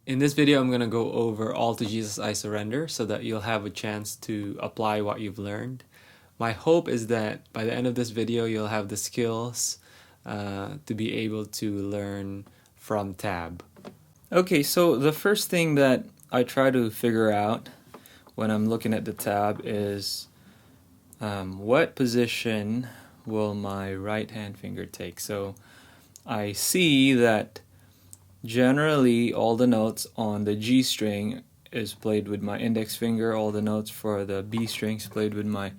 In this video, I'm going to go over All to Jesus I Surrender so that you'll have a chance to apply what you've learned. My hope is that by the end of this video, you'll have the skills to be able to learn from tab. Okay, so the first thing that I try to figure out when I'm looking at the tab is what position will my right hand finger take? So I see that generally all the notes on the G string is played with my index finger. All the notes for the B strings played with my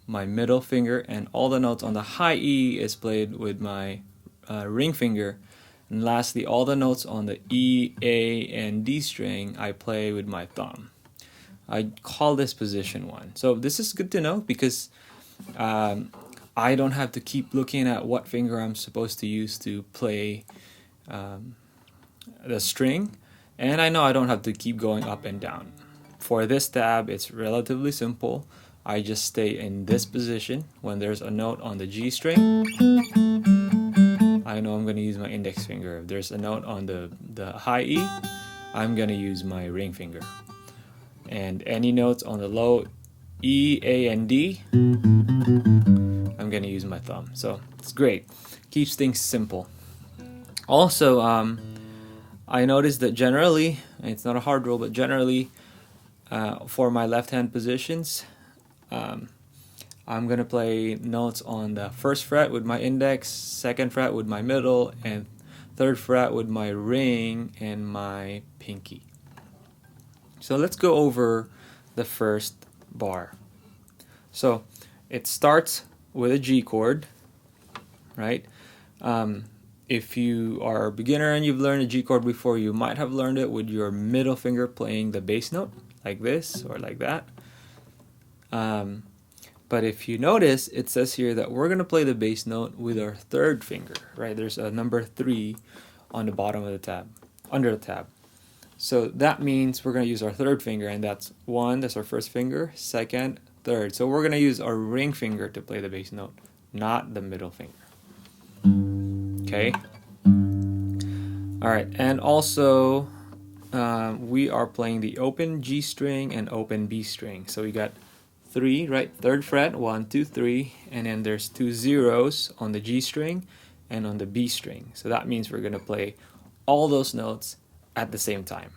middle finger, and all the notes on the high E is played with my ring finger. And lastly, all the notes on the E, A, and D string I play with my thumb. I call this position 1. So this is good to know because I don't have to keep looking at what finger I'm supposed to use to play the string, and I know I don't have to keep going up and down. For this tab, it's relatively simple. I just stay in this position. When there's a note on the G string, I know I'm going to use my index finger. If there's a note on the high E, I'm going to use my ring finger. And any notes on the low E, A, and D, I'm going to use my thumb. So it's great. Keeps things simple. Also, I noticed that generally, and it's not a hard rule, but generally for my left hand positions, I'm going to play notes on the first fret with my index, second fret with my middle, and third fret with my ring and my pinky. So let's go over the first bar. So it starts with a G chord, right? If you are a beginner and you've learned a G chord before, you might have learned it with your middle finger playing the bass note, like this or like that. But if you notice, it says here that we're going to play the bass note with our third finger, right? There's a number 3 on the bottom of the tab, under the tab. So that means we're going to use our third finger, and that's 1, that's our first finger, second, third. So we're going to use our ring finger to play the bass note, not the middle finger. Okay. All right, and also we are playing the open G string and open B string. So we got 3, right? Third fret, 1, 2, 3, and then there's 2 zeros on the G string and on the B string. So that means we're gonna play all those notes at the same time.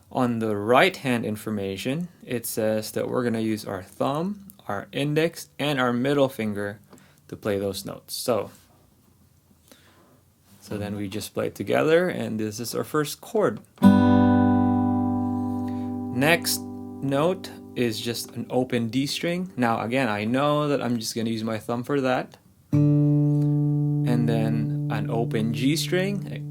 On the right hand information, it says that we're gonna use our thumb, our index, and our middle finger to play those notes. So then we just play it together, and this is our first chord. Next note is just an open D string. Now again, I know that I'm just going to use my thumb for that. And then an open G string.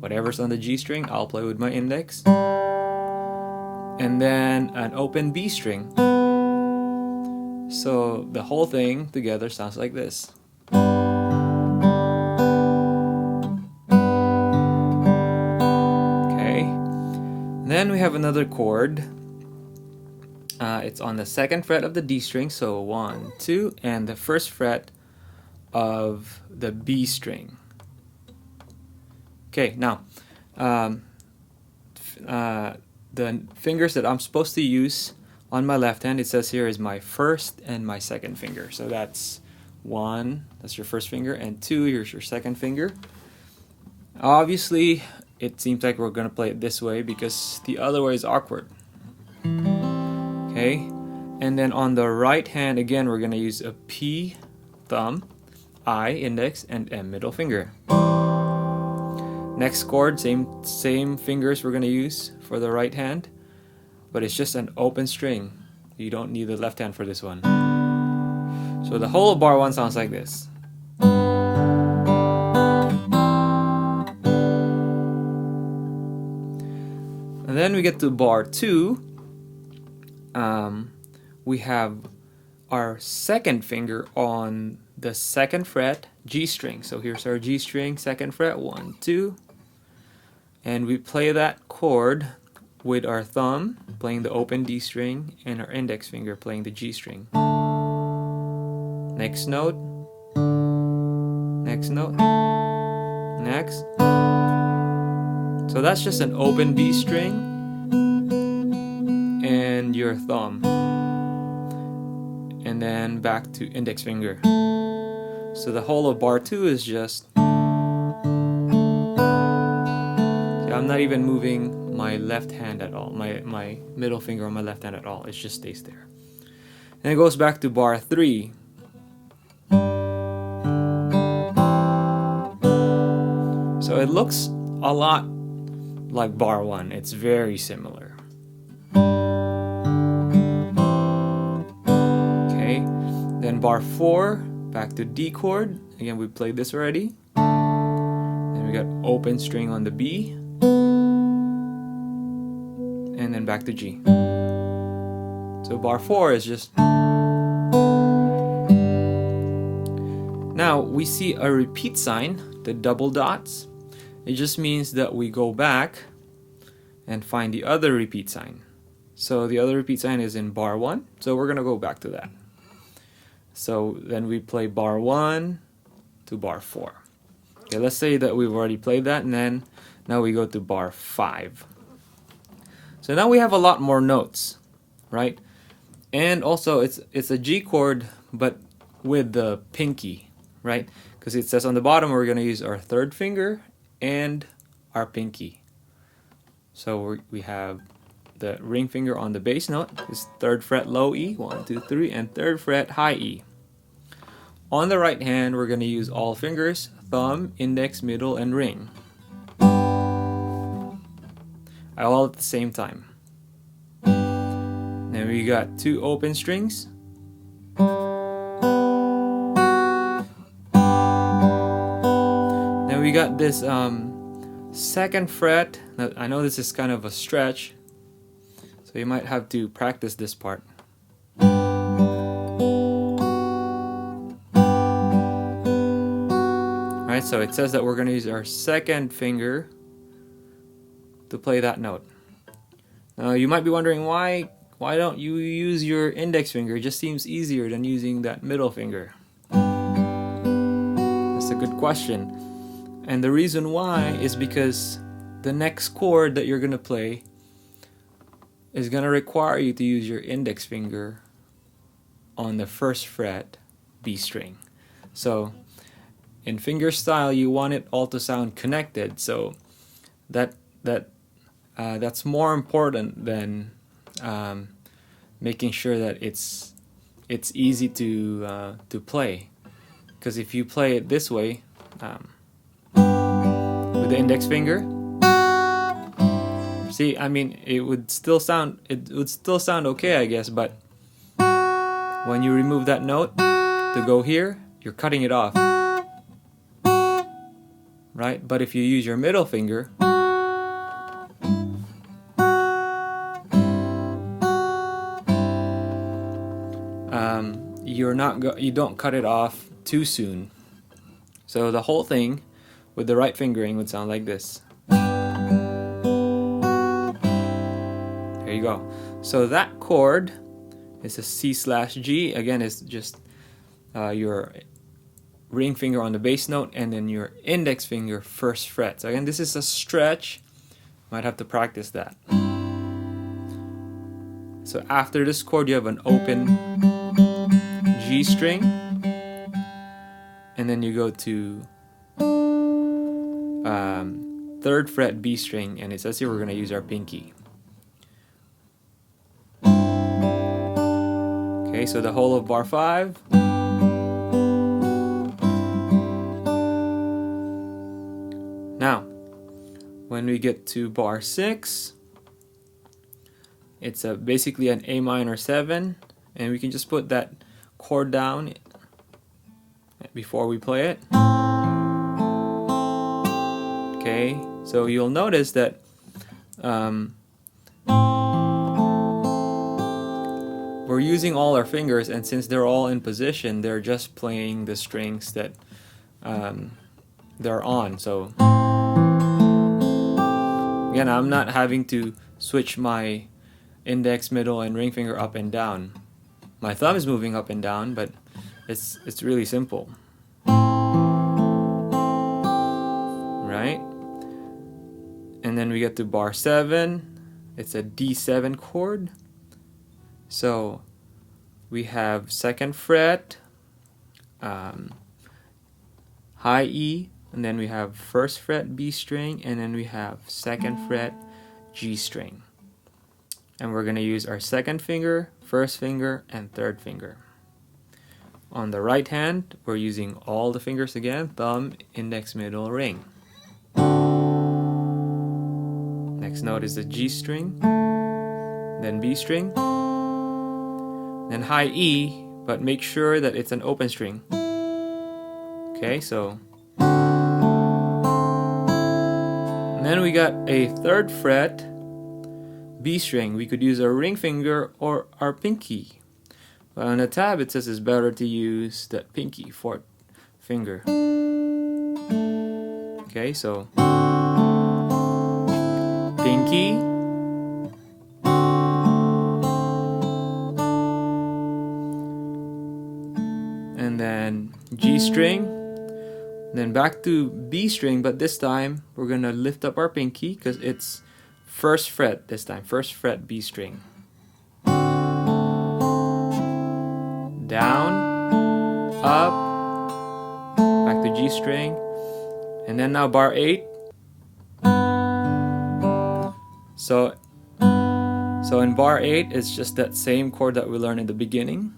Whatever's on the G string, I'll play with my index. And then an open B string. So the whole thing together sounds like this. Then we have another chord. It's on the second fret of the D string, so 1, 2, and the first fret of the B string. Okay, now the fingers that I'm supposed to use on my left hand, it says here, is my first and my second finger. So that's 1, that's your first finger, and 2, here's your second finger. Obviously, it seems like we're going to play it this way because the other way is awkward. Okay, and then on the right hand, again, we're going to use a P, thumb, I, index, and M, middle finger. Next chord, same fingers we're going to use for the right hand, but it's just an open string. You don't need the left hand for this one. So the whole bar 1 sounds like this. And then we get to bar 2. We have our second finger on the second fret G string. So here's our G string, second fret, 1, 2. And we play that chord with our thumb playing the open D string and our index finger playing the G string. Next note, next note, next. So that's just an open B string and your thumb, and then back to index finger. So the whole of bar 2 is just, see, I'm not even moving my left hand at all, my middle finger on my left hand at all, it just stays there. And it goes back to bar 3. So it looks a lot like bar 1, it's very similar. Okay, then bar 4, back to D chord. Again, we played this already. Then we got open string on the B, and then back to G. So bar 4 is just. Now we see a repeat sign, the double dots. It just means that we go back and find the other repeat sign. So the other repeat sign is in bar 1, so we're gonna go back to that. So then we play bar 1 to bar 4. Okay, let's say that we've already played that, and then now we go to bar 5. So now we have a lot more notes, right? And also it's a G chord, but with the pinky, right? Because it says on the bottom we're gonna use our third finger and our pinky. So we have the ring finger on the bass note is 3rd fret low E, 1, 2, 3, and 3rd fret high E. On the right hand, we're going to use all fingers, thumb, index, middle, and ring, all at the same time. Then we got 2 open strings. Then we got this 2nd fret. Now, I know this is kind of a stretch, so you might have to practice this part. Right, so it says that we're going to use our 2nd finger to play that note. Now you might be wondering why don't you use your index finger? It just seems easier than using that middle finger. That's a good question. And the reason why is because the next chord that you're going to play is going to require you to use your index finger on the 1st fret B string. So in fingerstyle, you want it all to sound connected. So that's more important than making sure that it's easy to play. Because if you play it this way, with the index finger, see, I mean, it would still sound okay, I guess, but when you remove that note to go here, you're cutting it off, right? But if you use your middle finger, you don't cut it off too soon. So the whole thing with the right fingering would sound like this. There you go. So that chord is a C/G. Again, it's just your ring finger on the bass note and then your index finger 1st fret. So again, this is a stretch. Might have to practice that. So after this chord, you have an open G string, and then you go to 3rd fret B string, and it says here we're going to use our pinky. Okay, so the whole of bar 5. Now, when we get to bar 6, it's basically an A minor 7, and we can just put that chord down before we play it. Okay, so you'll notice that we're using all our fingers, and since they're all in position, they're just playing the strings that they're on. So again, I'm not having to switch my index, middle, and ring finger up and down. My thumb is moving up and down, but it's really simple, right? And then we get to bar 7. It's a D7 chord. So we have 2nd fret, high E, and then we have 1st fret B string, and then we have 2nd fret G string. And we're going to use our 2nd finger, 1st finger, and 3rd finger. On the right hand, we're using all the fingers again, thumb, index, middle, ring. Next note is the G string, then B string, then high E, but make sure that it's an open string. Okay, so. And then we got a 3rd fret B string. We could use our ring finger or our pinky. But on the tab it says it's better to use that pinky, 4th finger. Okay, so pinky, and then G string, then back to B string, but this time we're gonna lift up our pinky because it's 1st fret this time, 1st fret B string. Down, up, back to G string, and then now bar 8. So in bar 8, it's just that same chord that we learned in the beginning.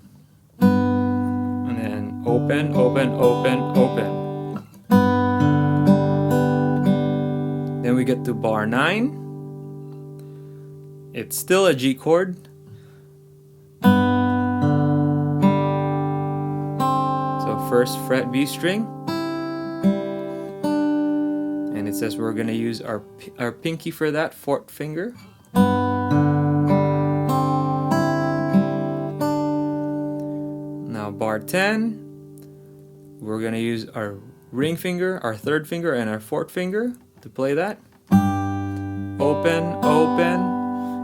And then open, open, open, open. Then we get to bar 9. It's still a G chord. So 1st fret B string. And it says we're going to use our pinky for that, 4th finger. Now bar 10, we're going to use our ring finger, our 3rd finger, and our 4th finger to play that. Open, open,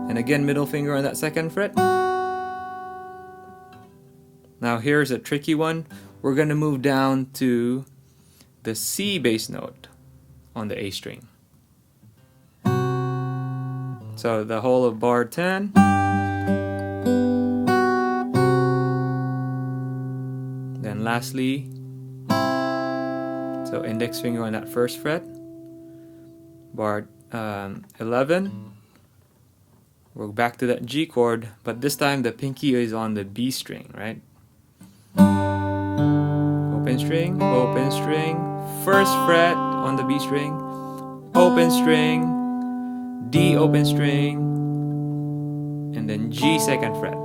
and again middle finger on that 2nd fret. Now here's a tricky one. We're going to move down to the C bass note on the A string. So the whole of bar 10. Then lastly, so index finger on that 1st fret. Bar 11. We're back to that G chord, but this time the pinky is on the B string, right? Open string, 1st fret on the B string, open string, D open string, and then G 2nd fret.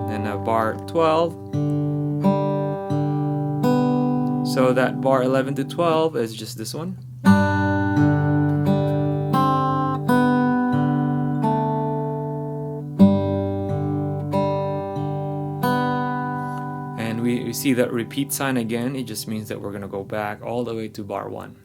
Then a bar 12. So that bar 11 to 12 is just this one. And we see that repeat sign again. It just means that we're going to go back all the way to bar 1.